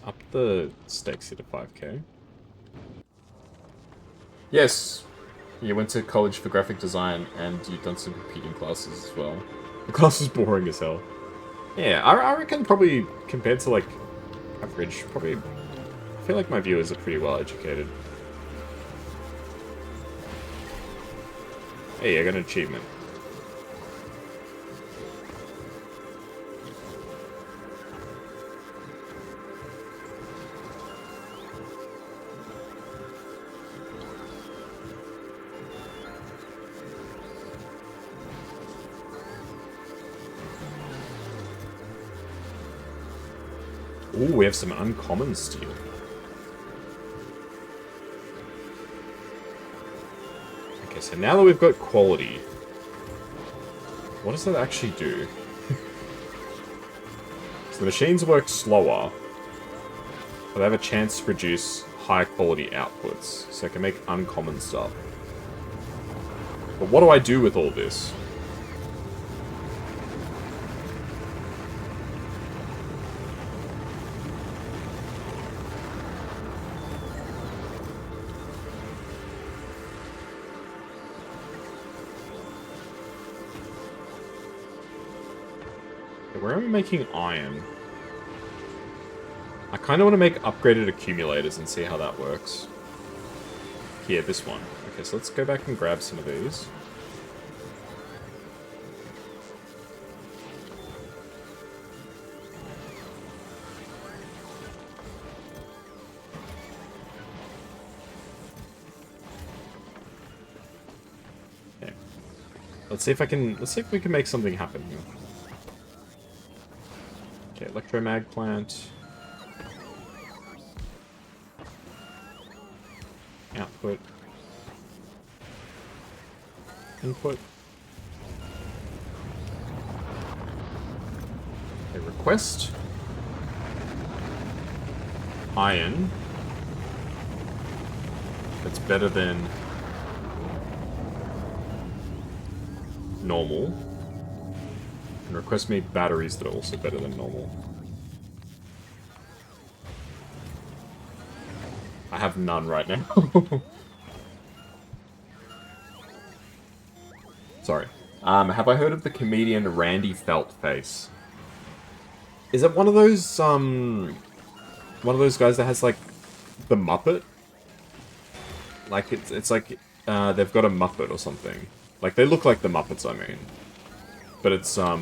up the stakes here to 5k. Yes, you went to college for graphic design and you've done some competing classes as well. The class was boring as hell. Yeah, I reckon probably compared to like average, probably I feel like my viewers are pretty well educated. Hey, I got an achievement. Ooh, we have some uncommon steel. Okay, so now that we've got quality, what does that actually do? So the machines work slower, but they have a chance to produce high quality outputs, so I can make uncommon stuff. But what do I do with all this? Where am I making iron? I kind of want to make upgraded accumulators and see how that works. Here, this one. Okay, so let's go back and grab some of these. Okay. Let's see if we can make something happen here. Okay, electromag plant. Output. Input. Okay, request. Iron. That's better than normal. And request me batteries that are also better than normal. I have none right now. Sorry. Have I heard of the comedian Randy Feltface? Is it one of those guys that has like the Muppet? Like it's like they've got a Muppet or something. Like they look like the Muppets, I mean. But it's yeah,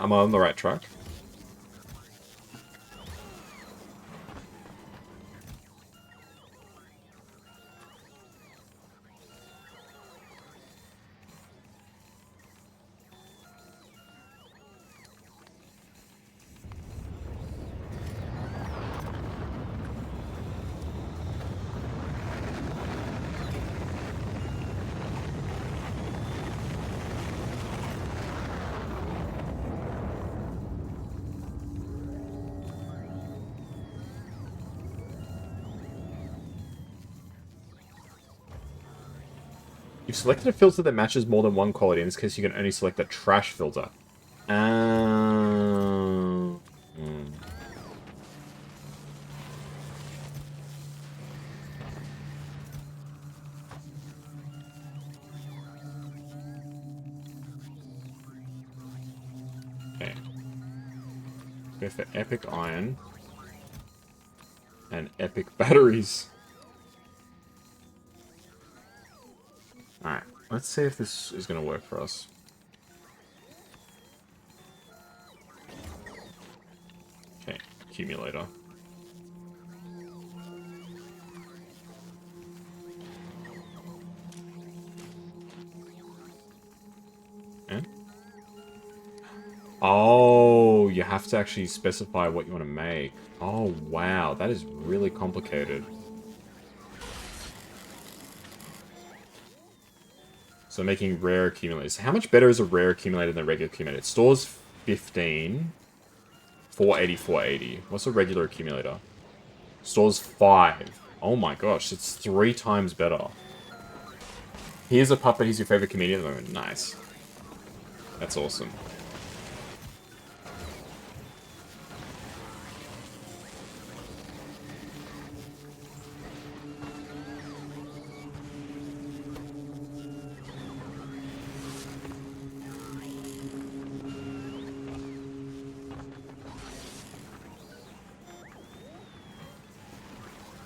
am I on the right track? You've selected a filter that matches more than one quality. In this case, you can only select the trash filter. Okay. Go for epic iron. And epic batteries. Alright, let's see if this is going to work for us. Okay, accumulator. Okay. Oh, you have to actually specify what you want to make. Oh, wow, that is really complicated. So making rare accumulators. How much better is a rare accumulator than a regular accumulator? It stores 15. 480, 480. What's a regular accumulator? Stores 5. Oh my gosh, it's 3 times better. Here's a puppet, he's your favorite comedian at the moment. Nice. That's awesome.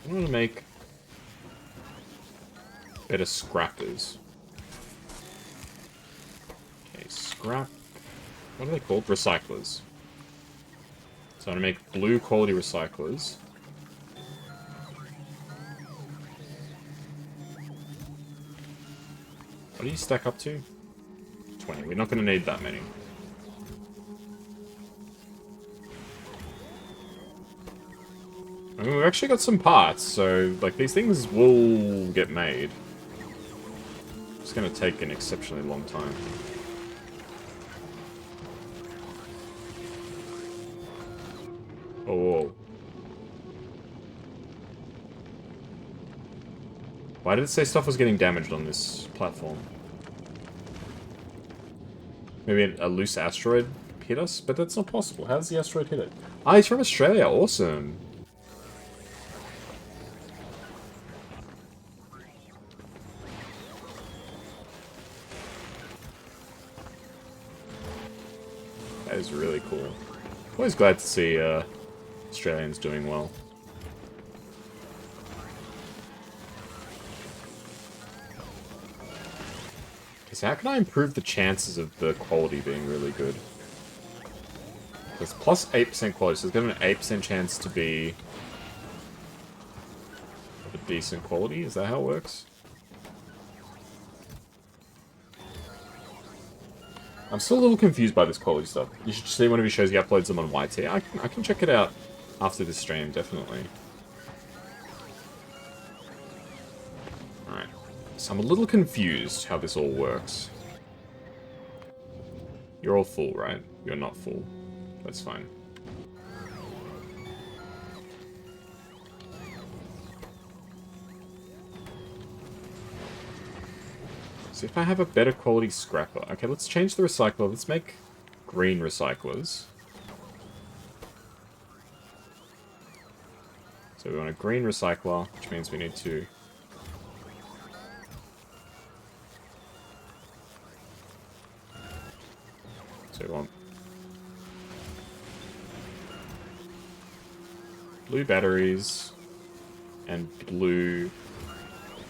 I want to make better scrappers. Okay, scrap. What are they called? Recyclers. So I'm going to make blue quality recyclers. What do you stack up to? 20. We're not going to need that many. I mean, we've actually got some parts, so, like, these things will get made. It's going to take an exceptionally long time. Oh, whoa. Why did it say stuff was getting damaged on this platform? Maybe a loose asteroid hit us? But that's not possible. How does the asteroid hit it? Ah, he's from Australia. Awesome. That is really cool. Always glad to see Australians doing well. Okay, so how can I improve the chances of the quality being really good? It's plus 8% quality, so it's got an 8% chance to be of a decent quality. Is that how it works? I'm still a little confused by this quality stuff. You should see one of his shows, he uploads them on YT. I can check it out after this stream, definitely. Alright. So I'm a little confused how this all works. You're all full, right? You're not full. That's fine. So if I have a better quality scrapper... Okay, let's change the recycler. Let's make green recyclers. So we want a green recycler, which means we need to... So we want... blue batteries and blue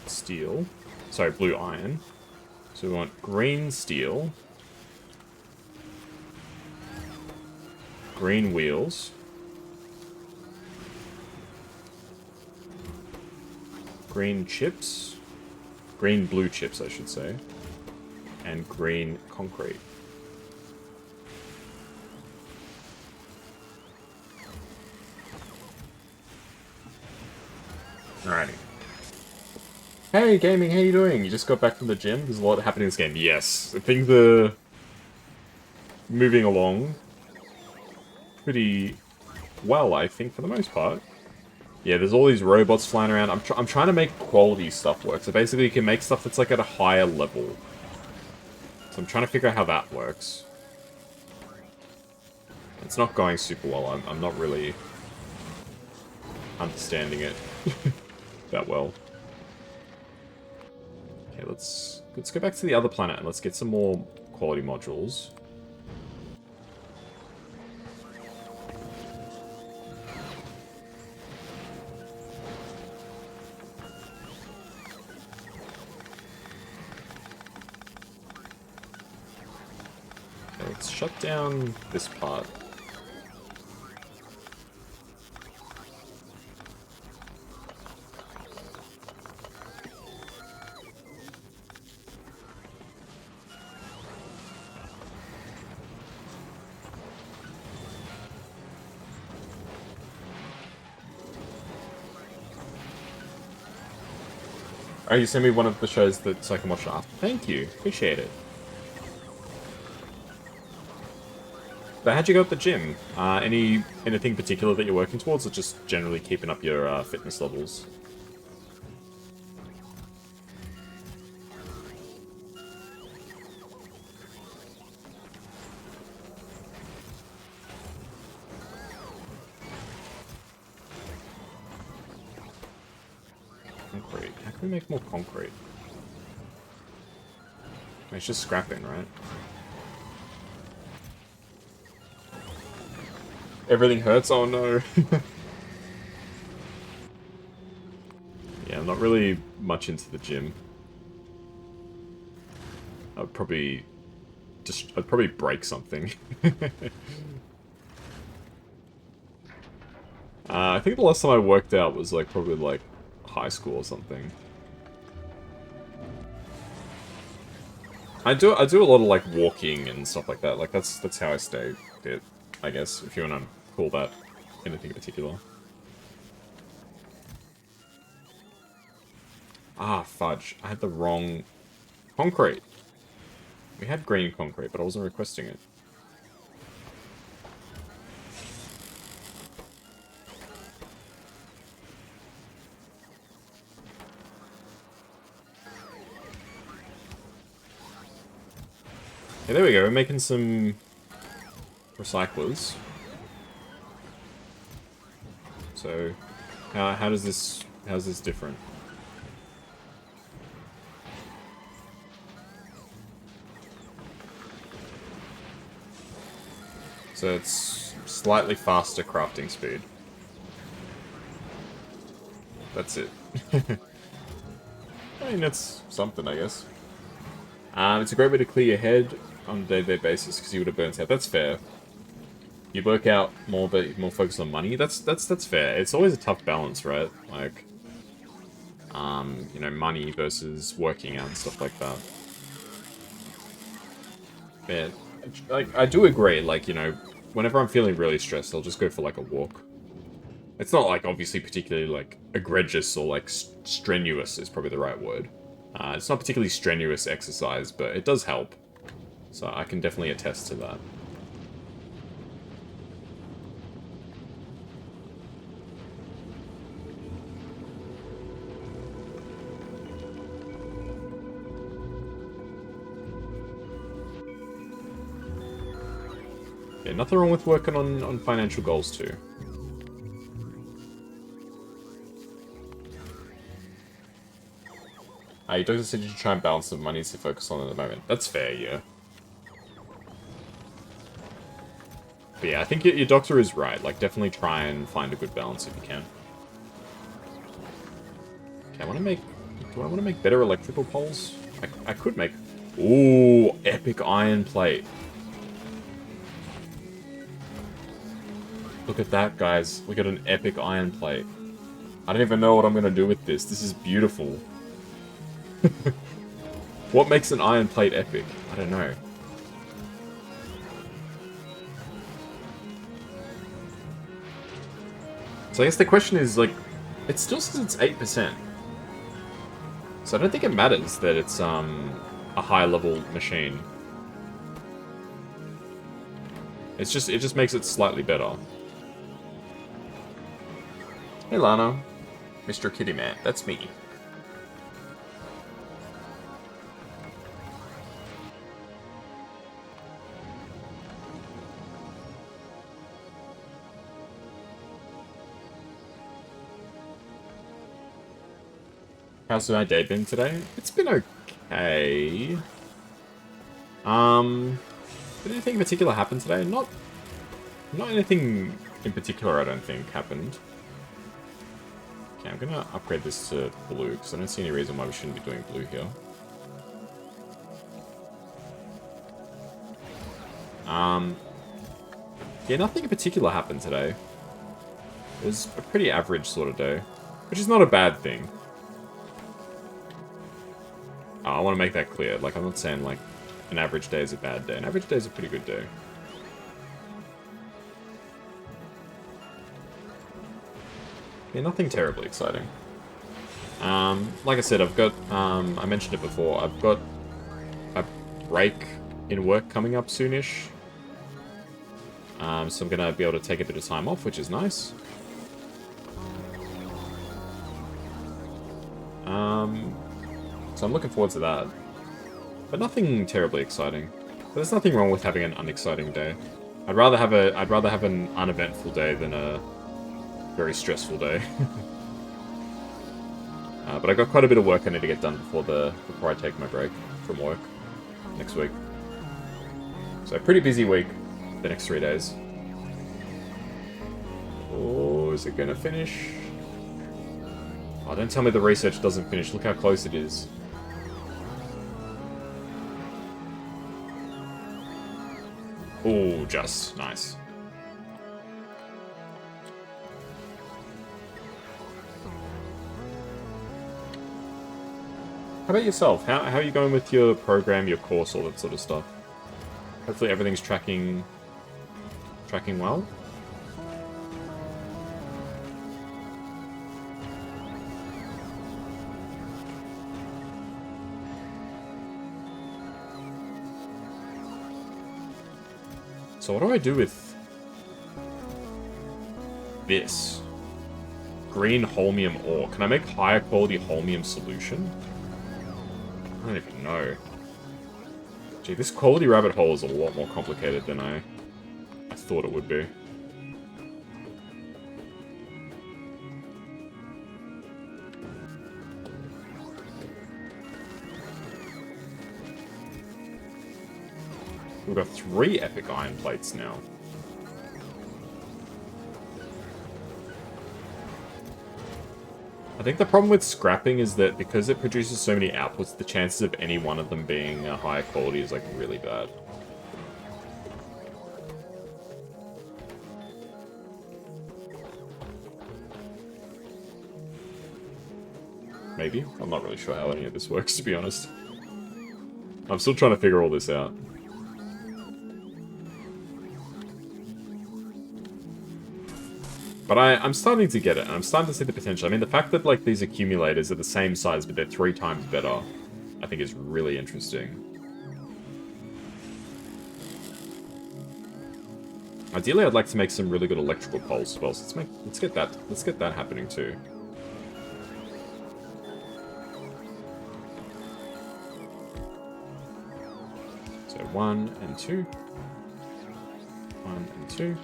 steel. Sorry, blue iron. So we want green steel, green wheels, green chips, green blue chips I should say, and green concrete. Alrighty. Hey, gaming, how you doing? You just got back from the gym? There's a lot happening in this game. Yes, things are moving along pretty well, I think, for the most part. Yeah, there's all these robots flying around. I'm trying to make quality stuff work. So basically, you can make stuff that's like at a higher level. So I'm trying to figure out how that works. It's not going super well. I'm not really understanding it that well. Okay, let's go back to the other planet and let's get some more quality modules. Okay, let's shut down this part. Oh, you sent me one of the shows that so I can watch it after. Thank you. Appreciate it. But how'd you go at the gym? Anything particular that you're working towards, or just generally keeping up your fitness levels? Concrete. How can we make more concrete? It's just scrapping, right? Everything hurts? Oh no. I'm not really much into the gym. I'd probably break something. I think the last time I worked out was like probably like high school or something. I do a lot of like walking and stuff like that. Like that's how I stay fit, I guess, if you want to call that anything in particular. Ah, fudge. I had the wrong concrete. We had green concrete, but I wasn't requesting it. Yeah, there we go. We're making some recyclers. So, how's this different? So it's slightly faster crafting speed. That's it. I mean, that's something, I guess. It's a great way to clear your head on a day-to-day basis because you would have burnt out. That's fair. You work out more, but more focused on money. That's fair. It's always a tough balance, right? Like, you know, money versus working out and stuff like that. Man, like I do agree. Like, you know, whenever I'm feeling really stressed, I'll just go for like a walk. It's not like obviously particularly like egregious or like strenuous is probably the right word. It's not particularly strenuous exercise, but it does help. So I can definitely attest to that. Yeah, nothing wrong with working on financial goals too. Your doctor said you should try and balance the money to focus on at the moment. That's fair, yeah. But yeah, I think your doctor is right. Like, definitely try and find a good balance if you can. Okay, do I want to make better electrical poles? I could make... Ooh, epic iron plate. Look at that, guys. We got an epic iron plate. I don't even know what I'm going to do with this. This is beautiful. What makes an iron plate epic? I don't know. So I guess the question is, like, it still says it's 8%. So I don't think it matters that it's a high-level machine. It just makes it slightly better. Hey Lana. Mr. Kitty Man, that's me. How's my day been today? It's been okay. Did anything in particular happen today? Not anything in particular, I don't think, happened. Okay, I'm gonna upgrade this to blue, because I don't see any reason why we shouldn't be doing blue here. Yeah, nothing in particular happened today. It was a pretty average sort of day, which is not a bad thing. I want to make that clear. Like, I'm not saying, like, an average day is a bad day. An average day is a pretty good day. Yeah, nothing terribly exciting. Like I said, I've got, I mentioned it before, I've got a break in work coming up soonish. So I'm going to be able to take a bit of time off, which is nice. So I'm looking forward to that. But nothing terribly exciting. But there's nothing wrong with having an unexciting day. I'd rather have an uneventful day than a very stressful day. But I got quite a bit of work I need to get done before I take my break from work next week. So pretty busy week the next 3 days. Oh, is it gonna finish? Oh, don't tell me the research doesn't finish. Look how close it is. Ooh, just. Nice. How about yourself? How are you going with your program, your course, all that sort of stuff? Hopefully everything's tracking well. So what do I do with this? Green holmium ore. Can I make higher quality holmium solution? I don't even know. Gee, this quality rabbit hole is a lot more complicated than I thought it would be. We've got 3 epic iron plates now. I think the problem with scrapping is that because it produces so many outputs, the chances of any one of them being a higher quality is like really bad. Maybe? I'm not really sure how any of this works, to be honest. I'm still trying to figure all this out. But I'm starting to get it, and I'm starting to see the potential. I mean, the fact that, like, these accumulators are the same size, but they're 3 times better, I think is really interesting. Ideally, I'd like to make some really good electrical poles as well, so let's get that happening too. So 1 and 2. 1 and 2.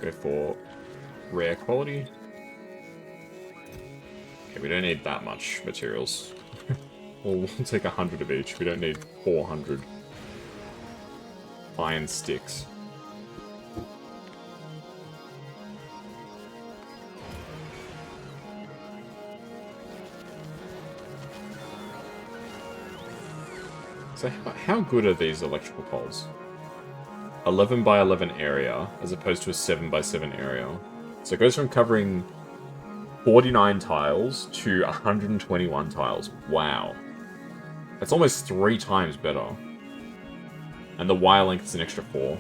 Go for rare quality. Okay, we don't need that much materials. We'll take 100 of each. We don't need 400 iron sticks. So how good are these electrical poles? 11 by 11 area, as opposed to a 7 by 7 area. So it goes from covering 49 tiles to 121 tiles. Wow. That's almost 3 times better. And the wire length is an extra 4.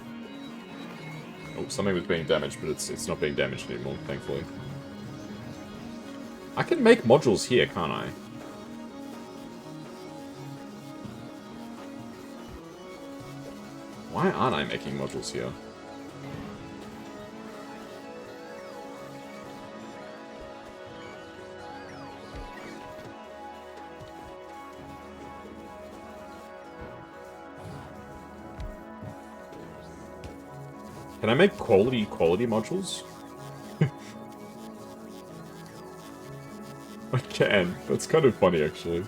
Oh, something was being damaged, but it's not being damaged anymore, thankfully. I can make modules here, can't I? Why aren't I making modules here? Can I make quality modules? I can. That's kind of funny, actually.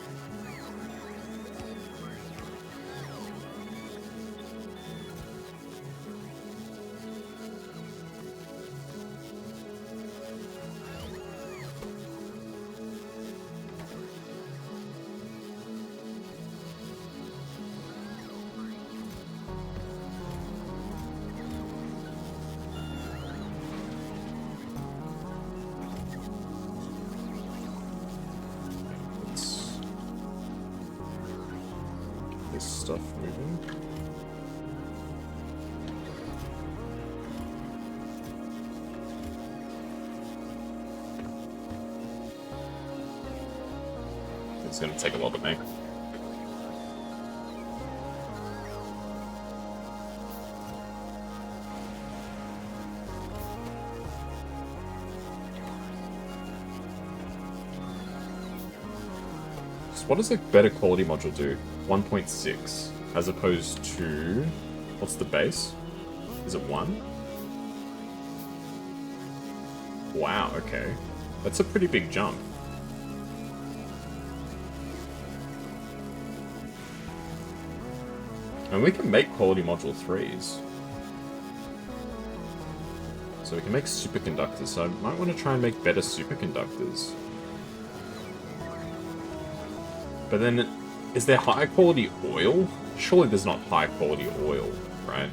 Stuff moving. It's going to take a while to make. So what does a better quality module do? 1.6 as opposed to... What's the base? Is it 1? Wow, okay. That's a pretty big jump. And we can make quality module 3s. So we can make superconductors, so I might want to try and make better superconductors. But then, is there high quality oil? Surely there's not high quality oil, right?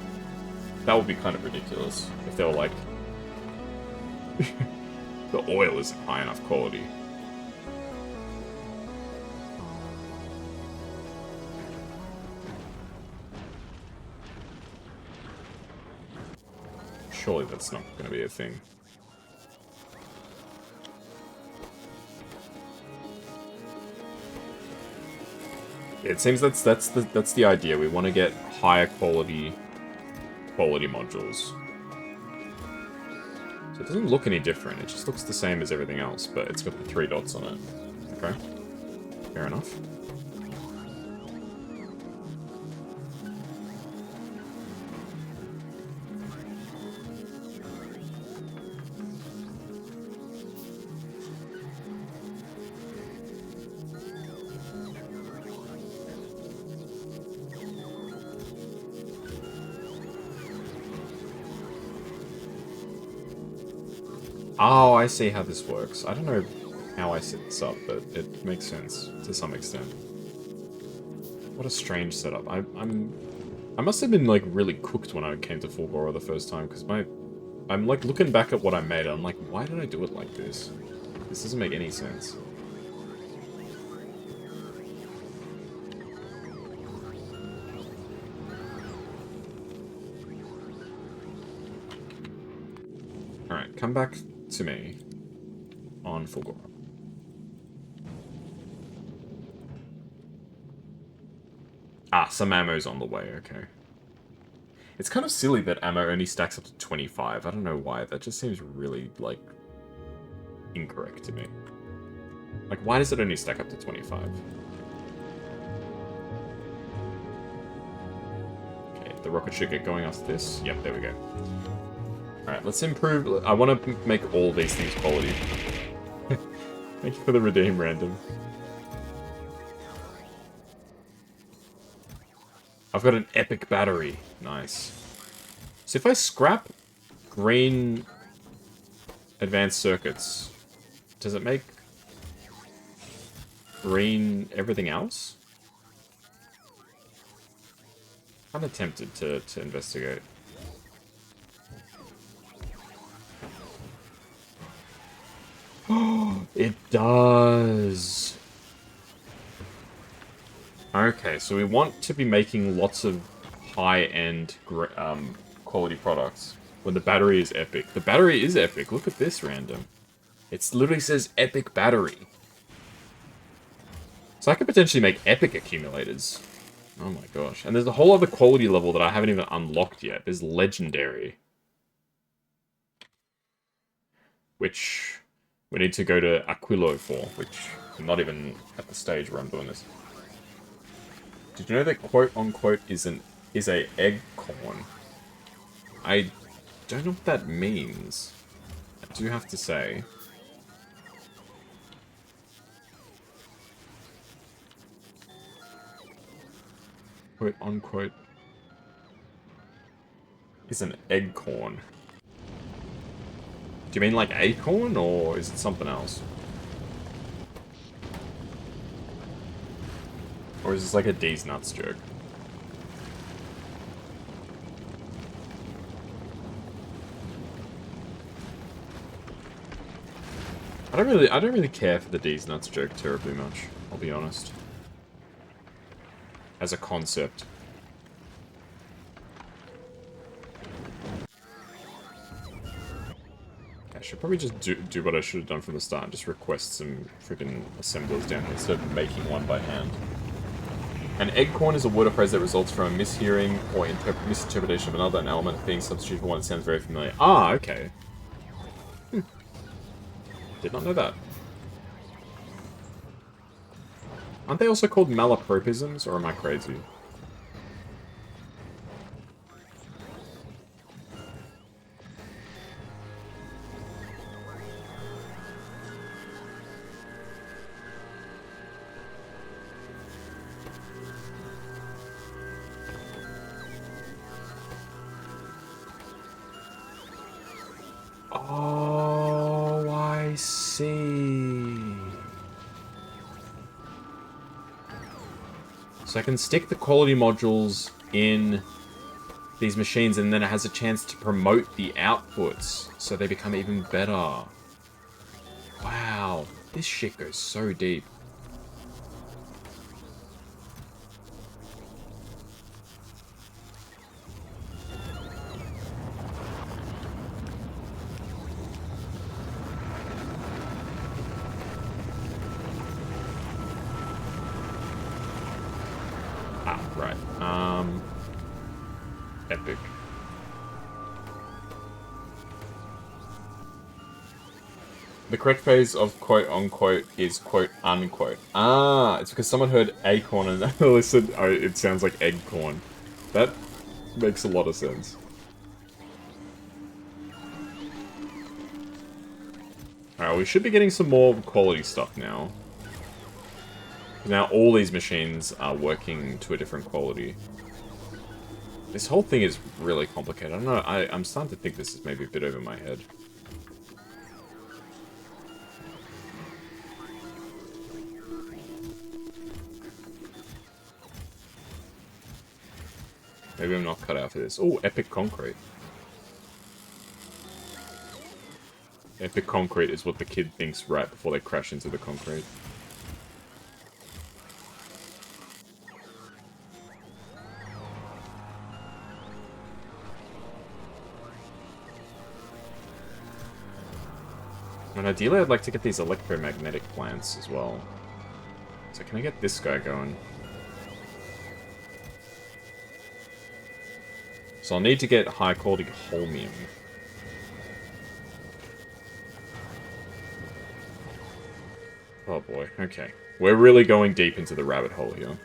That would be kind of ridiculous if they were like, the oil isn't high enough quality. Surely that's not going to be a thing. It seems that's the idea. We want to get higher quality modules. So it doesn't look any different. It just looks the same as everything else, but it's got the 3 dots on it. Okay, fair enough. Oh, I see how this works. I don't know how I set this up, but it makes sense to some extent. What a strange setup. I must have been like really cooked when I came to Fulgora the first time, because I'm like looking back at what I made and I'm like, why did I do it like this? This doesn't make any sense. Alright, come back to me on Fulgora. Ah, some ammo's on the way, okay. It's kind of silly that ammo only stacks up to 25. I don't know why, that just seems really, like, incorrect to me. Like, why does it only stack up to 25? Okay, the rocket should get going after this. Yep, there we go. Alright, let's improve. I want to make all these things quality. Thank you for the redeem, random. I've got an epic battery. Nice. So if I scrap green advanced circuits, does it make green everything else? I'm tempted to investigate. Oh, it does. Okay, so we want to be making lots of high-end quality products when the battery is epic. The battery is epic. Look at this, random. It literally says epic battery. So I could potentially make epic accumulators. Oh my gosh. And there's a whole other quality level that I haven't even unlocked yet. There's legendary. Which we need to go to Aquilo for, which I'm not even at the stage where I'm doing this. Did you know that quote-unquote is a egg corn? I don't know what that means. I do have to say. Quote-unquote is an egg corn. Do you mean like acorn, or is it something else? Or is this like a D's nuts joke? I don't really care for the D's nuts joke terribly much, I'll be honest. As a concept. I should probably just do what I should have done from the start and just request some freaking assemblers down here instead of making one by hand. An egg corn is a word or phrase that results from a mishearing or misinterpretation of another, an element being substituted for one that sounds very familiar. Ah, okay. Did not know that. Aren't they also called malapropisms, or am I crazy? Oh, I see. So I can stick the quality modules in these machines, and then it has a chance to promote the outputs, so they become even better. Wow, this shit goes so deep. Ah, right. Epic. The correct phrase of quote-unquote is quote-unquote. Ah, it's because someone heard acorn and listened. Oh, it sounds like eggcorn. That makes a lot of sense. Alright, we should be getting some more quality stuff now. Now all these machines are working to a different quality. This whole thing is really complicated. I don't know, I'm starting to think this is maybe a bit over my head. Maybe I'm not cut out for this. Oh, epic concrete. Epic concrete is what the kid thinks right before they crash into the concrete. And ideally I'd like to get these electromagnetic plants as well. So can I get this guy going? So I'll need to get high quality holmium. Oh boy, okay. We're really going deep into the rabbit hole here.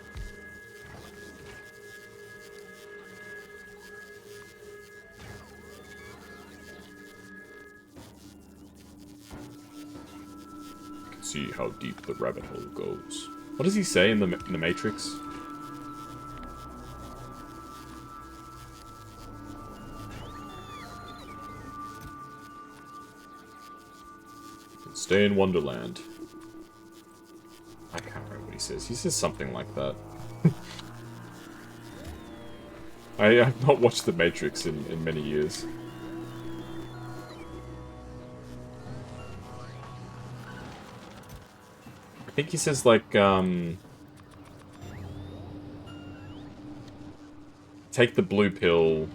You can see how deep the rabbit hole goes. What does he say in the Matrix? Stay in Wonderland. I can't remember what he says. He says something like that. I have not watched The Matrix in many years. I think he says, like, take the blue pill,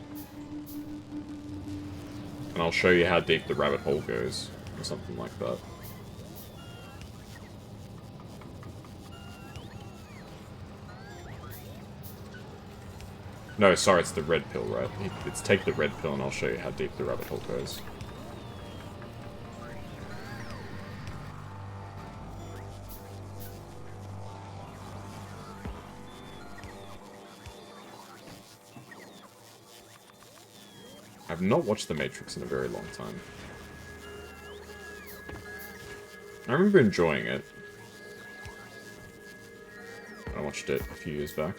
and I'll show you how deep the rabbit hole goes, or something like that. No, sorry, it's the red pill, right? It's take the red pill and I'll show you how deep the rabbit hole goes. I've not watched The Matrix in a very long time. I remember enjoying it. I watched it a few years back.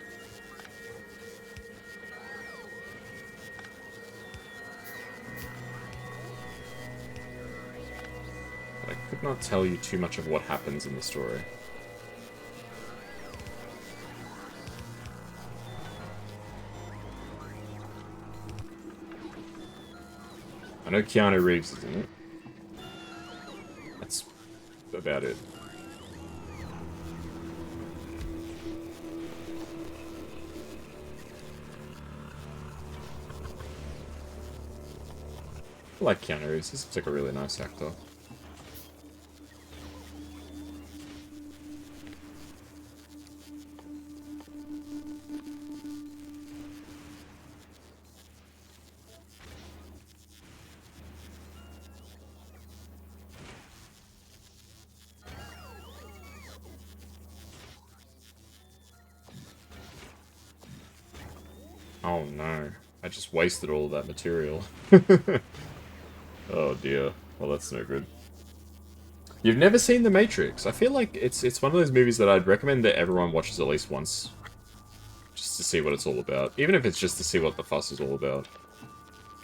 But I could not tell you too much of what happens in the story. I know Keanu Reeves is in it. That's about it. I like Keanu Reeves. He seems like a really nice actor. Oh no, I just wasted all of that material. Oh dear, well that's no good. You've never seen The Matrix? I feel like it's one of those movies that I'd recommend that everyone watches at least once. Just to see what it's all about. Even if it's just to see what the fuss is all about.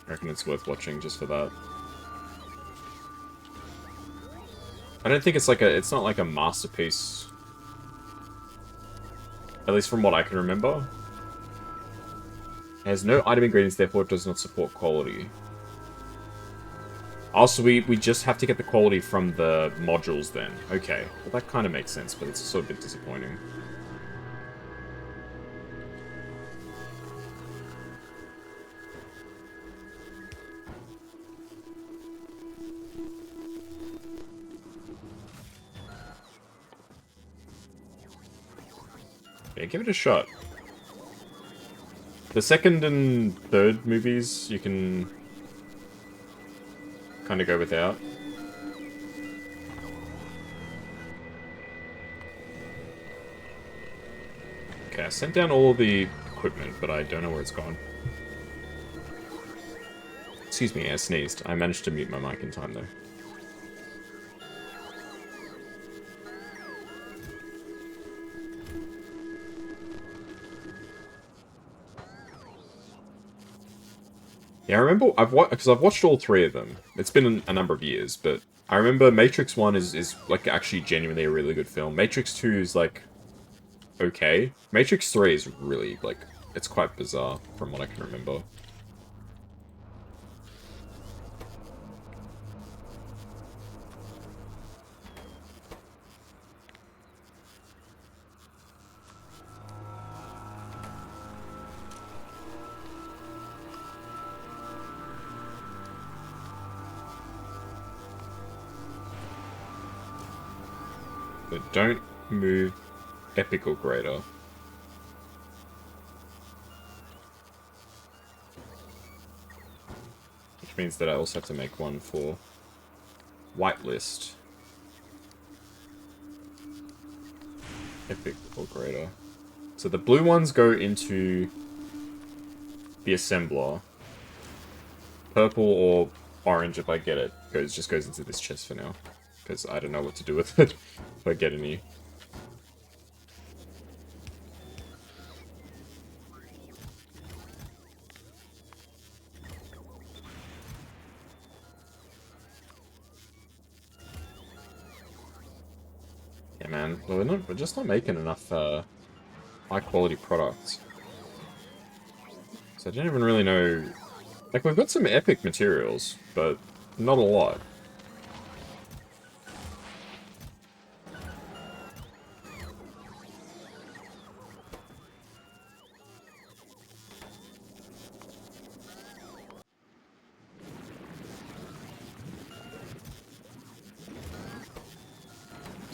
I reckon it's worth watching just for that. I don't think it's like it's not like a masterpiece. At least from what I can remember. It has no item ingredients, therefore it does not support quality. Also, we just have to get the quality from the modules then. Okay, well that kind of makes sense, but it's also a bit disappointing. Yeah, give it a shot. The second and third movies, you can kind of go without. Okay, I sent down all of the equipment, but I don't know where it's gone. Excuse me, I sneezed. I managed to mute my mic in time, though. Yeah, I remember because I've watched all three of them. It's been a number of years, but I remember Matrix 1 is like actually genuinely a really good film. Matrix 2 is like okay. Matrix 3 is really like it's quite bizarre from what I can remember. But don't move epic or greater. Which means that I also have to make one for whitelist. Epic or greater. So the blue ones go into the assembler. Purple or orange, if I get it, just goes into this chest for now. Because I don't know what to do with it if I get any. Yeah, man. We're just not making enough high-quality products. So I don't even really know... Like, we've got some epic materials, but not a lot.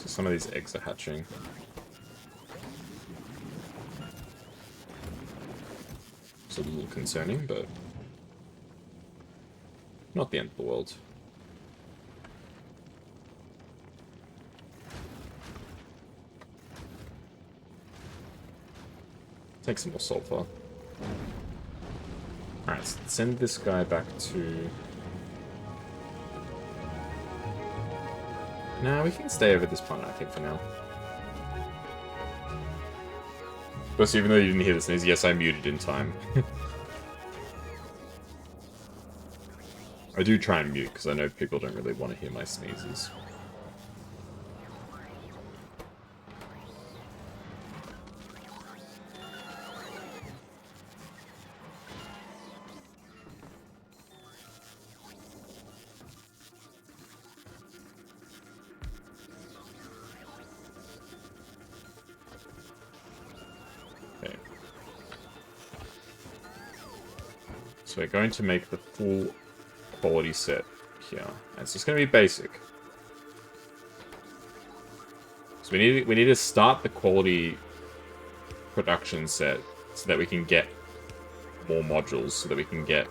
Some of these eggs are hatching. It's a little concerning, but not the end of the world. Take some more sulfur. Alright, so send this guy back to... Nah, we can stay over this planet, I think, for now. Of course, even though you didn't hear the sneeze, yes, I muted in time. I do try and mute, because I know people don't really want to hear my sneezes. So we're going to make the full quality set here. And it's just going to be basic. So we need to start the quality production set so that we can get more modules, so that we can get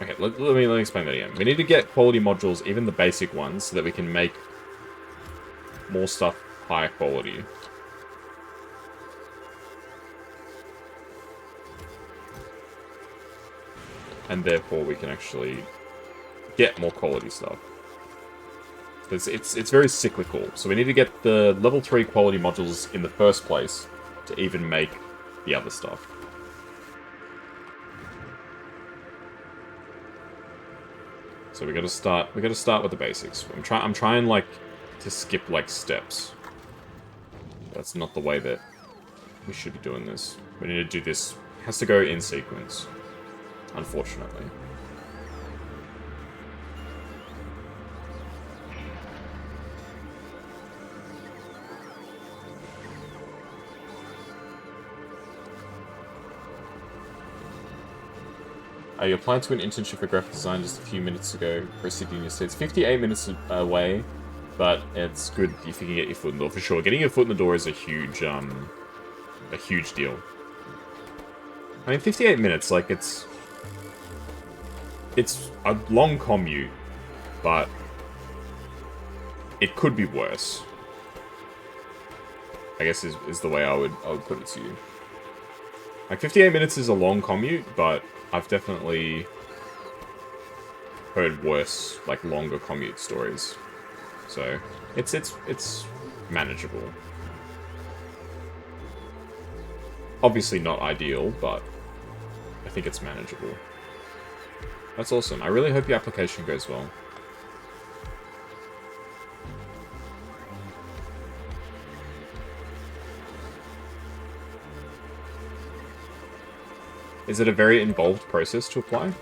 okay, let me explain that again. We need to get quality modules, even the basic ones, so that we can make more stuff high quality. And therefore we can actually get more quality stuff. It's very cyclical, so we need to get the level 3 quality modules in the first place to even make the other stuff. So we gotta start with the basics. I'm trying like to skip like steps. That's not the way that we should be doing this. We need to do this. It has to go in sequence. Unfortunately. You applied to an internship for graphic design just a few minutes ago. Proceeding your states 58 minutes away, but it's good if you can get your foot in the door for sure. Getting your foot in the door is a huge deal. I mean, 58 minutes, like it's a long commute, but it could be worse. I guess is the way I would put it to you. Like 58 minutes is a long commute, but I've definitely heard worse, like longer commute stories. So it's manageable. Obviously not ideal, but I think it's manageable. That's awesome. I really hope your application goes well. Is it a very involved process to apply?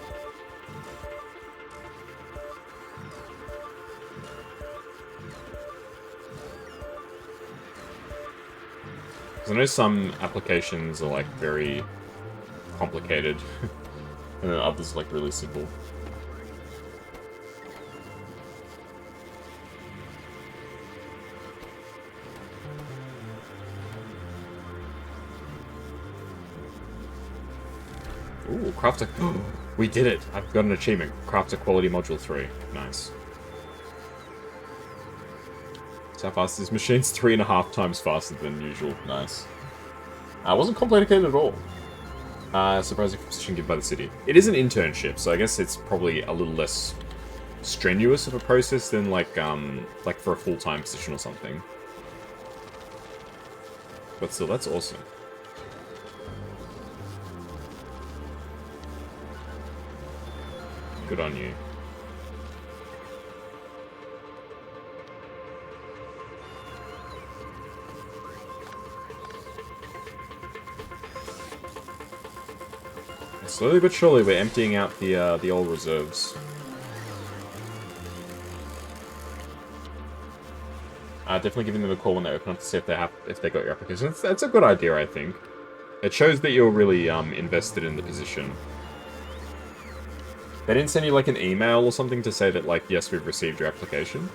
Because I know some applications are like very complicated, and then others are like really simple. Ooh, craft a... We did it! I've got an achievement. Craft a quality module 3. Nice. So how fast is this machine's 3.5 times faster than usual. Nice. Wasn't complicated at all. Surprising position given by the city. It is an internship, so I guess it's probably a little less strenuous of a process than like for a full-time position or something. But still, that's awesome. Good on you. Slowly but surely, we're emptying out the old reserves. Definitely giving them a call when they open up to see if they got your application. That's a good idea, I think. It shows that you're really invested in the position. They didn't send you like an email or something to say that like, yes, we've received your application.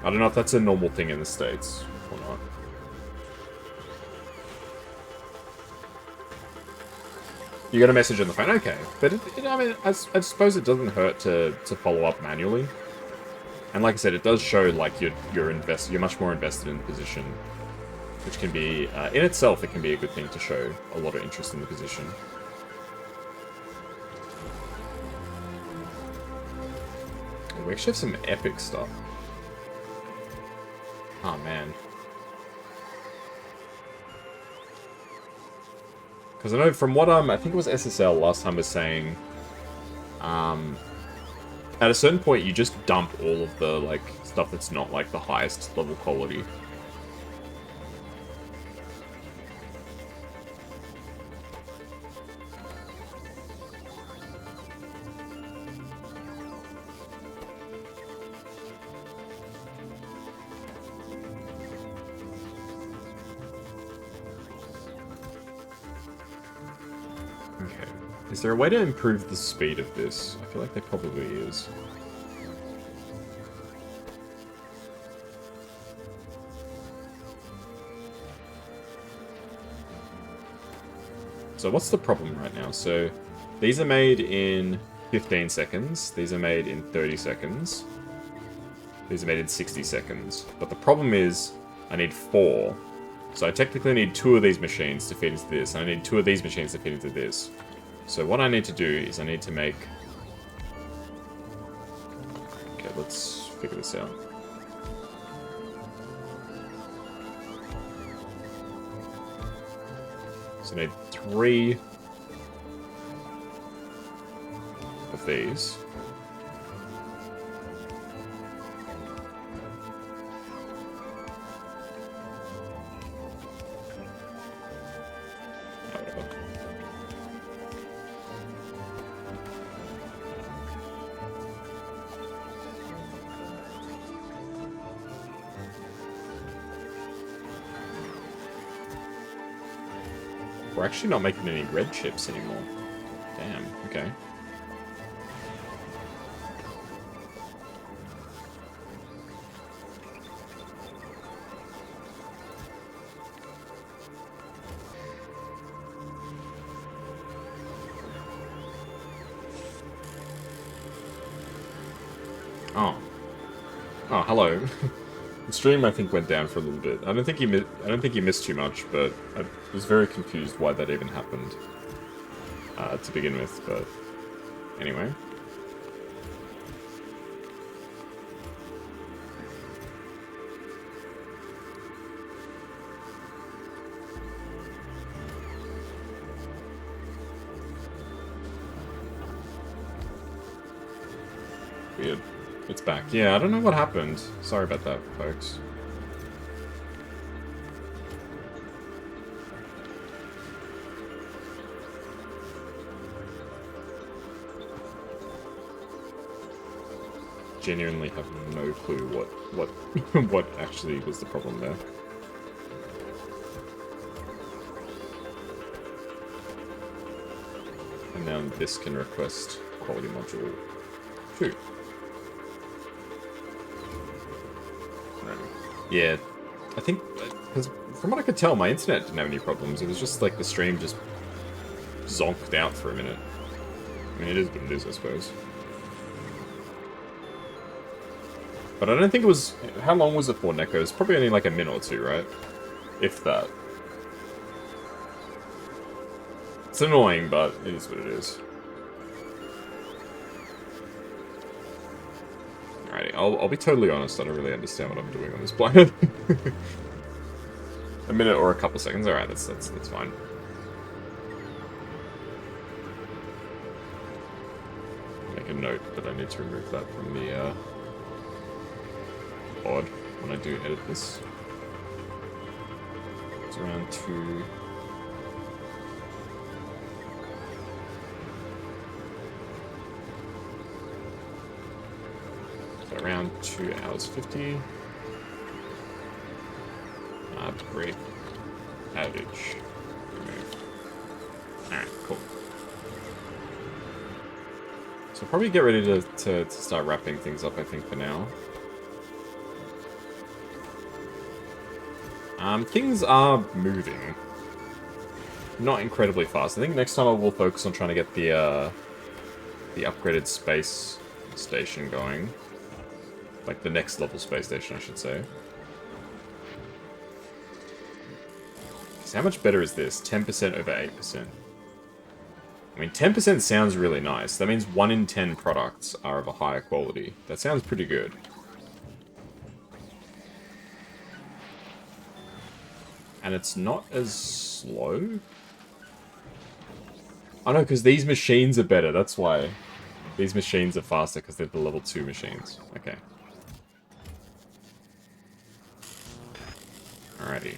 I don't know if that's a normal thing in the States or not. You got a message on the phone, okay. But I mean, I suppose it doesn't hurt to follow up manually. And like I said, it does show like you're much more invested in the position, which can be in itself it can be a good thing to show a lot of interest in the position. We actually have some epic stuff. Oh man. Because I know from what I think it was SSL last time was saying, at a certain point you just dump all of the like stuff that's not like the highest level quality. Is there a way to improve the speed of this? I feel like there probably is. So what's the problem right now? So these are made in 15 seconds. These are made in 30 seconds. These are made in 60 seconds. But the problem is I need 4. So I technically need 2 of these machines to feed into this. And I need 2 of these machines to feed into this. So what I need to do is I need to make... Okay, let's figure this out. So I need 3 of these. We're actually not making any red chips anymore. Damn, okay. Oh. Oh, hello. The stream, I think, went down for a little bit. I don't think he missed too much, but I was very confused why that even happened to begin with. But anyway, weird. It's back. Yeah, I don't know what happened. Sorry about that, folks. Genuinely have no clue what what actually was the problem there. And now this can request quality module 2. Yeah, I think, because from what I could tell, my internet didn't have any problems. It was just like the stream just zonked out for a minute. I mean, it is what it is, I suppose. But I don't think it was... How long was it for, Neko? It was probably only like a minute or two, right? If that. It's annoying, but it is what it is. Alrighty, I'll be totally honest, I don't really understand what I'm doing on this planet. A minute or a couple seconds, alright, that's fine. Make a note that I need to remove that from the pod when I do edit this. It's around 2... Around 2 hours 50. Upgrade. Outage. Remove. Alright, cool. So probably get ready to start wrapping things up, I think, for now. Things are moving. Not incredibly fast. I think next time I will focus on trying to get the upgraded space station going. Like the next level space station, I should say. So how much better is this? 10% over 8%. I mean, 10% sounds really nice. That means 1 in 10 products are of a higher quality. That sounds pretty good. And it's not as slow? Oh no, because these machines are better, that's why. These machines are faster because they're the level 2 machines. Okay. Alrighty.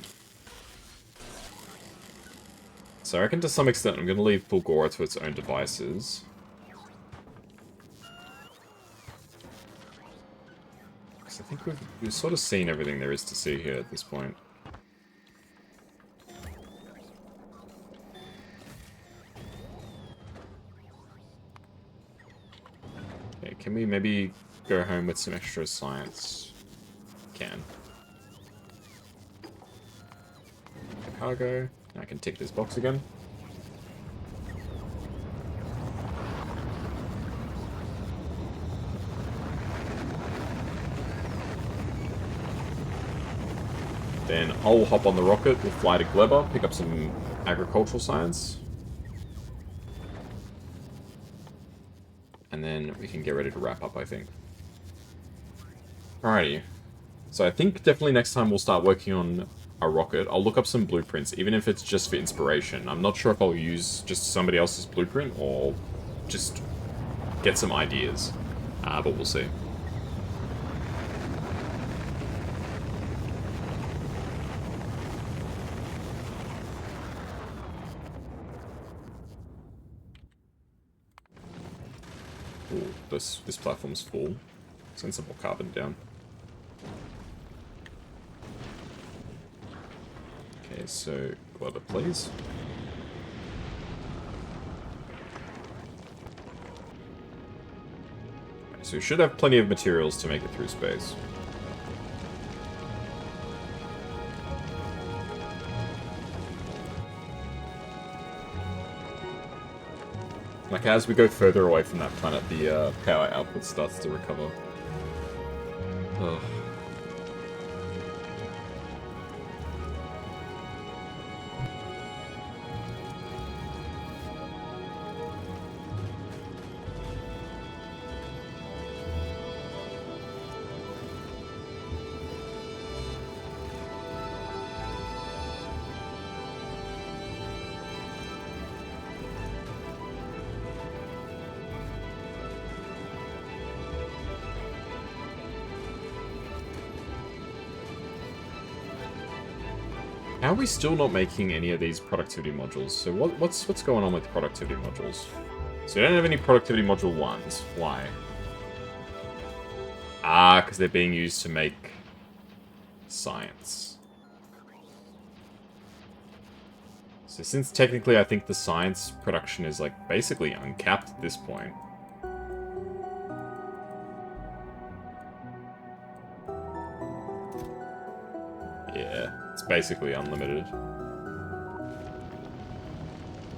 So I reckon to some extent I'm going to leave Fulgora to its own devices. Because I think we've sort of seen everything there is to see here at this point. Okay, can we maybe go home with some extra science? Can. Cargo. I can tick this box again. Then I'll hop on the rocket, we'll fly to Gleba, pick up some agricultural science. And then we can get ready to wrap up, I think. Alrighty. So I think definitely next time we'll start working on a rocket. I'll look up some blueprints, even if it's just for inspiration. I'm not sure if I'll use just somebody else's blueprint or just get some ideas. But we'll see. Ooh, this platform's full. Send some more carbon down. Okay, so Glover, please. Okay, so we should have plenty of materials to make it through space. Like, as we go further away from that planet, the power output starts to recover. Ugh. How are we still not making any of these productivity modules? So what's going on with productivity modules? So we don't have any productivity module 1s. Why? Ah, because they're being used to make science. So since technically I think the science production is like basically uncapped at this point. Yeah. It's basically unlimited.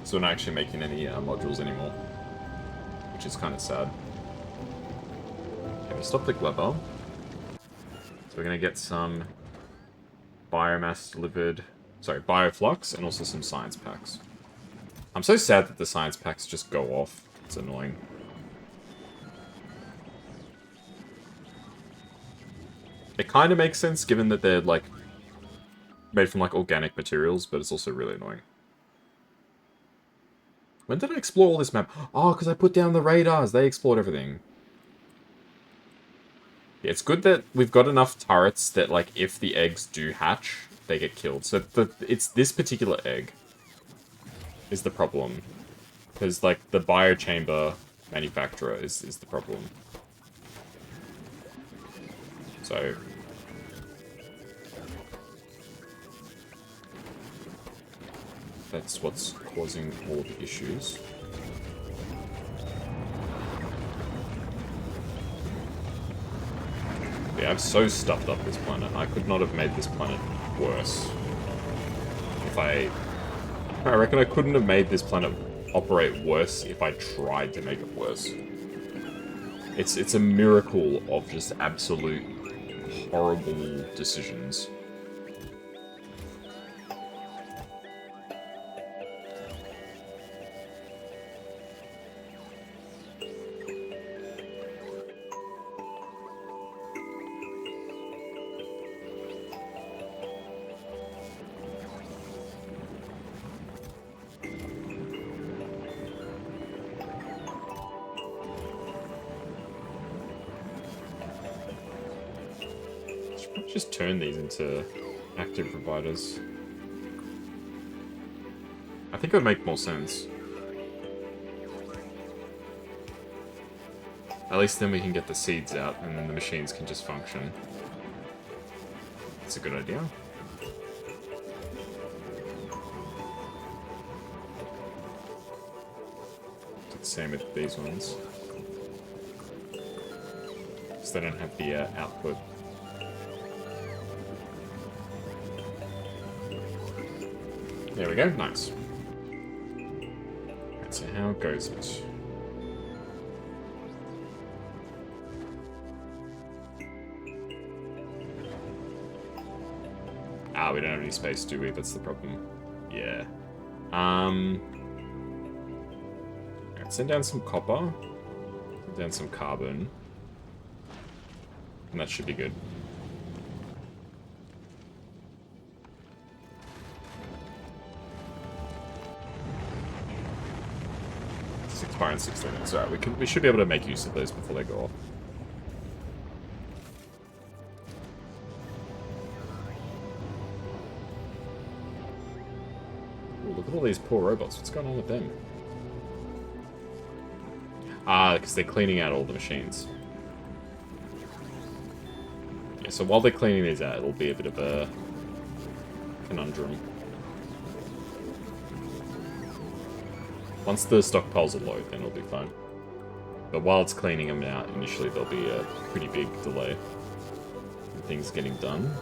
So we're not actually making any modules anymore, which is kind of sad. Okay, we stop the Glover. So we're going to get some biomass delivered, sorry, bioflux, and also some science packs. I'm so sad that the science packs just go off. It's annoying. It kind of makes sense given that they're like made from like organic materials, but it's also really annoying. When did I explore all this map? Oh, because I put down the radars. They explored everything. Yeah, it's good that we've got enough turrets that like if the eggs do hatch, they get killed. So it's this particular egg is the problem. Because like the biochamber manufacturer is the problem. So that's what's causing all the issues. Yeah, I've so stuffed up this planet. I could not have made this planet worse. If I reckon I couldn't have made this planet operate worse if I tried to make it worse. It's a miracle of just absolute horrible decisions. Just turn these into active providers. I think it would make more sense. At least then we can get the seeds out and then the machines can just function. It's a good idea. Do the same with these ones. Because they don't have the output. There we go, nice. Right, so how goes it? Ah, we don't have any space, do we? That's the problem. Yeah. Right, send down some copper. Send down some carbon. And that should be good. expire in 16 minutes. Alright, we should be able to make use of those before they go off. Ooh, look at all these poor robots. What's going on with them? Ah, because they're cleaning out all the machines. Yeah, so while they're cleaning these out, it'll be a bit of a conundrum. Once the stockpiles are low, then it'll be fine. But while it's cleaning them out, initially there'll be a pretty big delay in things getting done.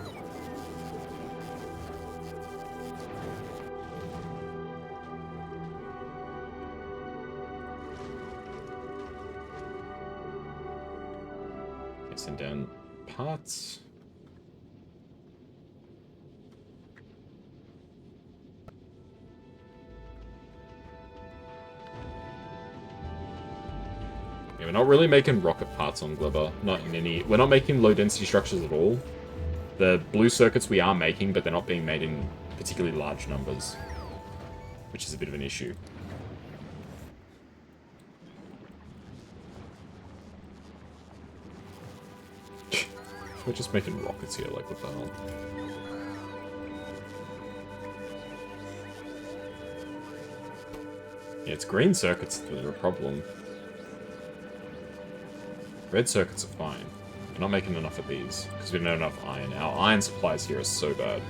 Okay, send down parts. Yeah, we're not really making rocket parts on Glibber. Not in any... We're not making low-density structures at all. The blue circuits we are making, but they're not being made in particularly large numbers. Which is a bit of an issue. We're just making rockets here, like what the hell? Yeah, it's green circuits that are a problem. Red circuits are fine. We're not making enough of these, because we don't have enough iron. Our iron supplies here are so bad.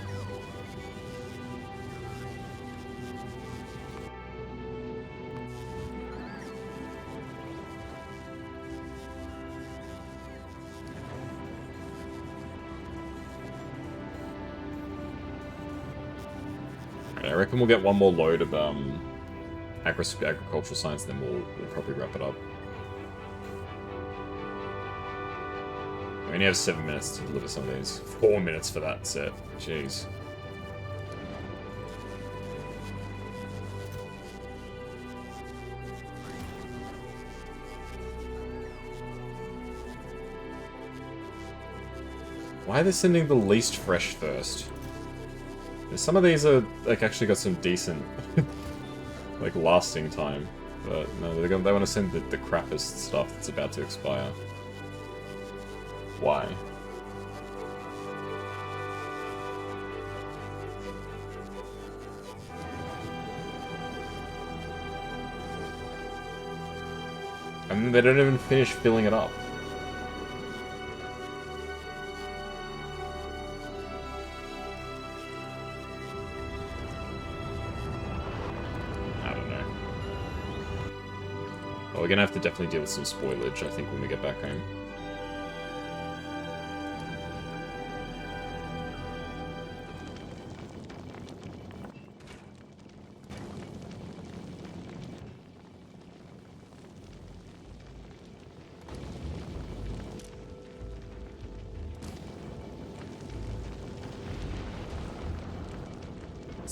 Right, I reckon we'll get one more load of agricultural science, then we'll probably wrap it up. We only have 7 minutes to deliver some of these. 4 minutes for that set. Jeez. Why are they sending the least fresh first? Some of these are like actually got some decent like lasting time, but no, they want to send the crappiest stuff that's about to expire. Why? I mean, they don't even finish filling it up. I don't know. Well, we're gonna have to definitely deal with some spoilage, I think, when we get back home.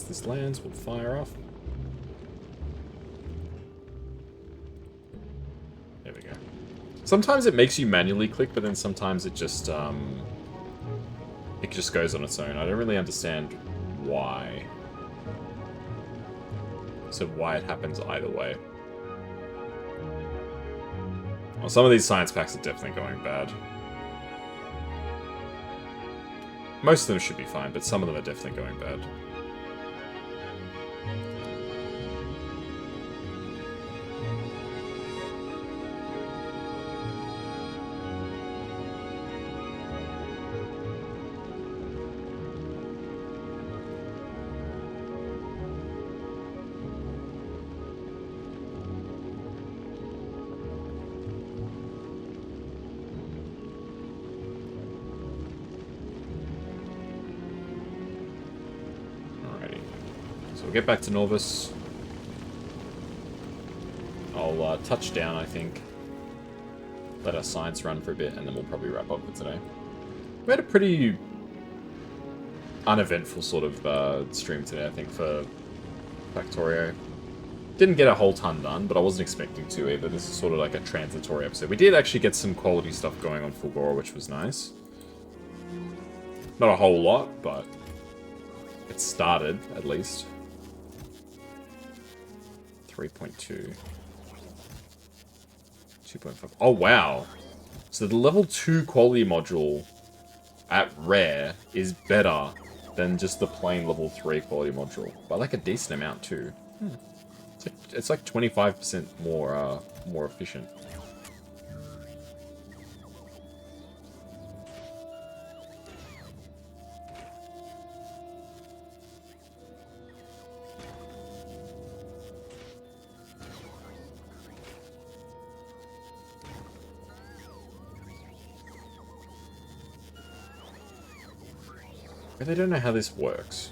This lands, we'll fire off. There we go. Sometimes it makes you manually click, but then sometimes it just goes on its own. I don't really understand why. So why it happens either way. Well, some of these science packs are definitely going bad. Most of them should be fine, but some of them are definitely going bad. We'll get back to Norvis. I'll touch down, I think. Let our science run for a bit, and then we'll probably wrap up for today. We had a pretty uneventful sort of stream today, I think, for Factorio. Didn't get a whole ton done, but I wasn't expecting to either. This is sort of like a transitory episode. We did actually get some quality stuff going on Fulgora, which was nice. Not a whole lot, but it started, at least. 3.2. 2.5. Oh, wow. So the level 2 quality module at rare is better than just the plain level 3 quality module. By like a decent amount too. It's like 25% more efficient. But I don't know how this works.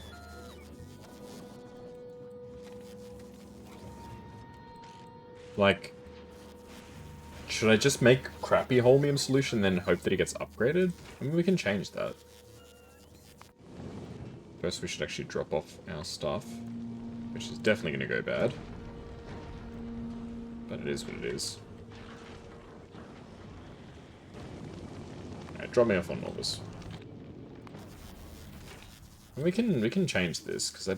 Like, should I just make crappy holmium solution and then hope that it gets upgraded? I mean, we can change that. First, we should actually drop off our stuff, which is definitely going to go bad. But it is what it is. Alright, drop me off on Norvis. And we can change this because I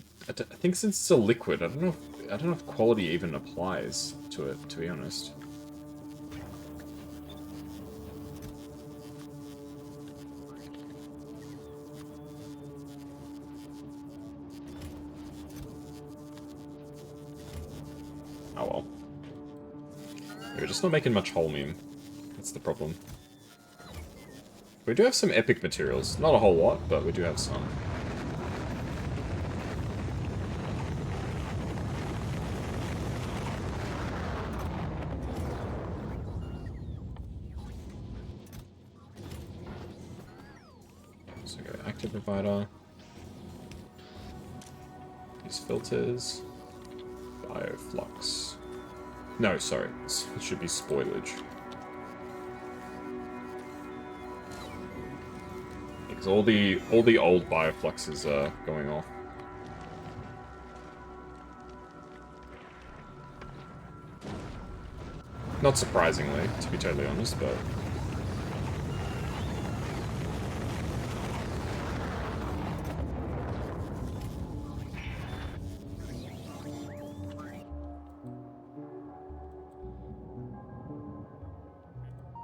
think since it's a liquid, I don't know if quality even applies to it, to be honest. Oh well. We're just not making much holmium. That's the problem. We do have some epic materials. Not a whole lot, but we do have some. So go active provider. These filters. Bioflux. No, sorry. It should be spoilage. Because all the old biofluxes are going off. Not surprisingly, to be totally honest, but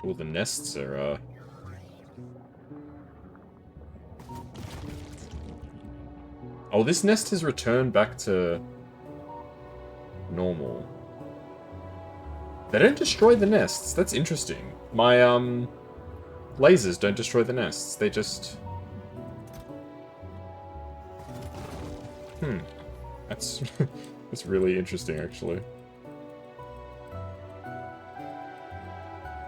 all the nests are Oh, this nest has returned back to normal. They don't destroy the nests. That's interesting. My lasers don't destroy the nests. They just That's that's really interesting actually.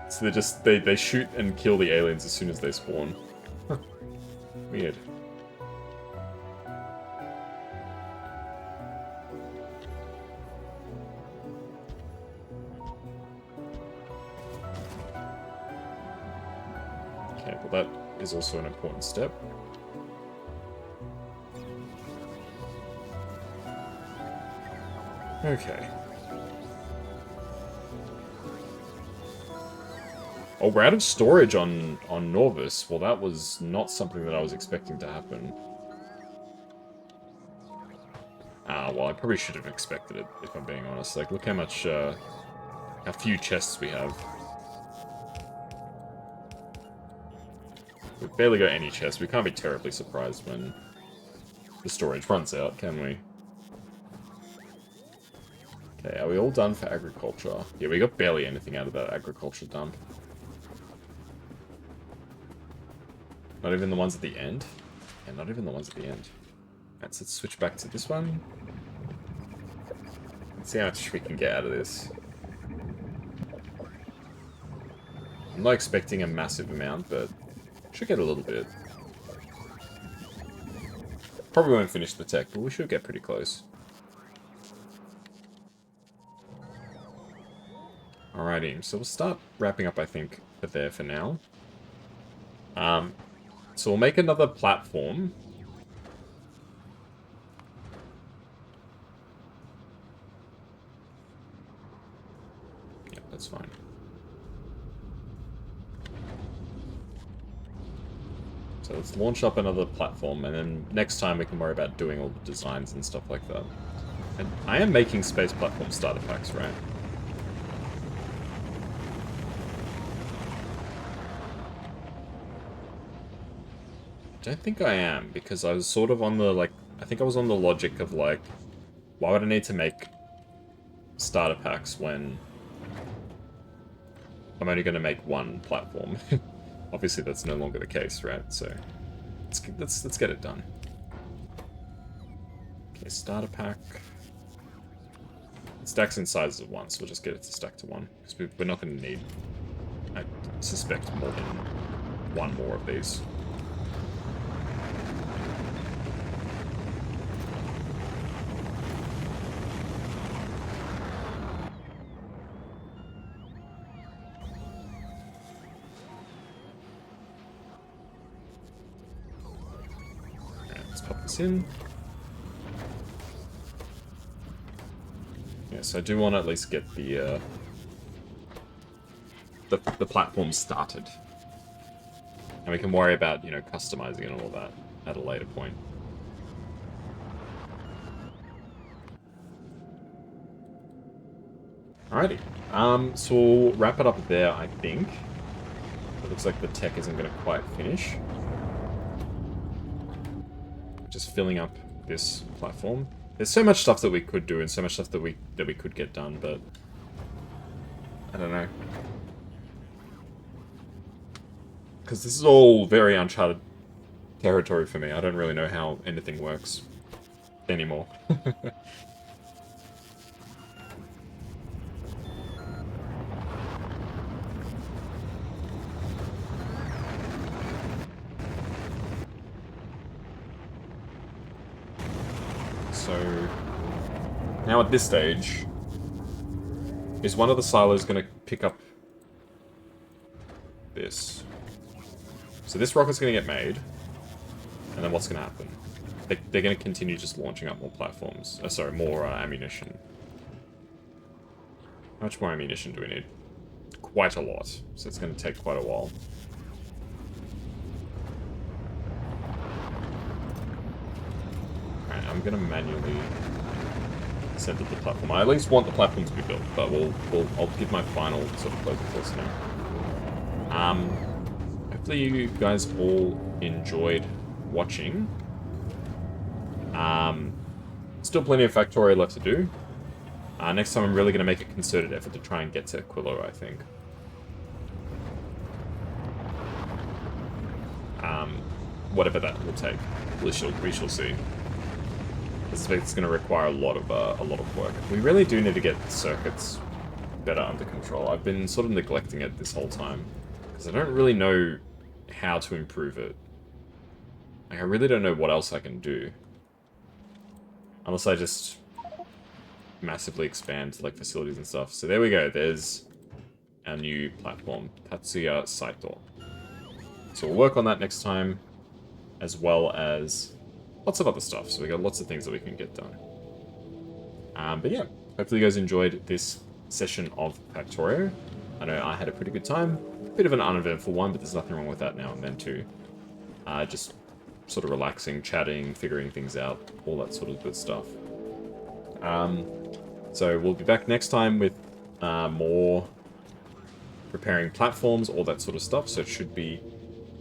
So they shoot and kill the aliens as soon as they spawn. Huh. Weird. Okay, well that is also an important step. Okay. Oh, we're out of storage on Norvis. Well, that was not something that I was expecting to happen. Well, I probably should have expected it, if I'm being honest. Like, look how much, how few chests we have. We've barely got any chests. We can't be terribly surprised when the storage runs out, can we? Okay, are we all done for agriculture? Yeah, we got barely anything out of that agriculture dump. Not even the ones at the end? Yeah, not even the ones at the end. Alright, so let's switch back to this one. Let's see how much we can get out of this. I'm not expecting a massive amount, but should get a little bit. Probably won't finish the tech, but we should get pretty close. Alrighty, so we'll start wrapping up, I think, there for now. So we'll make another platform. Yeah, that's fine. So let's launch up another platform, and then next time we can worry about doing all the designs and stuff like that. And I am making space platform starter packs, right? don't think I am, because I was sort of on the, like, I think I was on the logic of, like, why would I need to make starter packs when I'm only going to make one platform? Obviously, that's no longer the case, right? So, let's get it done. Okay, starter pack. It stacks in sizes of 1, so we'll just get it to stack to 1. Because we're not going to need, I suspect, more than one more of these. Alright, let's pop this in. Yeah, so I do want to at least get the platform started. And we can worry about, you know, customizing and all that at a later point. Alrighty. So we'll wrap it up there, I think. It looks like the tech isn't going to quite finish. Just filling up this platform. There's so much stuff that we could do and so much stuff that we could get done, but I don't know. Because this is all very uncharted territory for me. I don't really know how anything works anymore. So now at this stage, is one of the silos going to pick up this? So this rocket's going to get made, and then what's going to happen? They're going to continue just launching up more platforms. Sorry, more ammunition. How much more ammunition do we need? Quite a lot, so it's going to take quite a while. Alright, I'm going to manually set up the platform. I at least want the platform to be built, but I'll give my final sort of closing thoughts now. Hopefully you guys all enjoyed watching. Still plenty of Factorio left to do. Next time I'm really going to make a concerted effort to try and get to Aquilo, I think. Whatever that will take, we shall see. I suspect it's going to require a lot of work. We really do need to get circuits better under control. I've been sort of neglecting it this whole time because I don't really know how to improve it. Like, I really don't know what else I can do. Unless I just massively expand, like, facilities and stuff. So there we go. There's our new platform, Kazuya Saito. So we'll work on that next time, as well as lots of other stuff. So we got lots of things that we can get done. But yeah, hopefully you guys enjoyed this session of Factorio. I know I had a pretty good time. Bit of an uneventful one, but there's nothing wrong with that now and then too. Just sort of relaxing, chatting, figuring things out, all that sort of good stuff. So we'll be back next time with more preparing platforms, all that sort of stuff. So it should be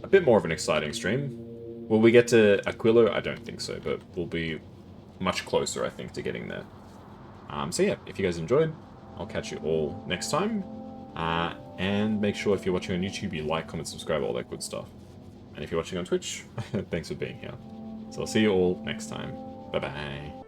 a bit more of an exciting stream. Will we get to Aquilo? I don't think so, but we'll be much closer, I think, to getting there. So yeah, if you guys enjoyed, I'll catch you all next time. And make sure if you're watching on YouTube, you like, comment, subscribe, all that good stuff. And if you're watching on Twitch, thanks for being here. So I'll see you all next time. Bye-bye.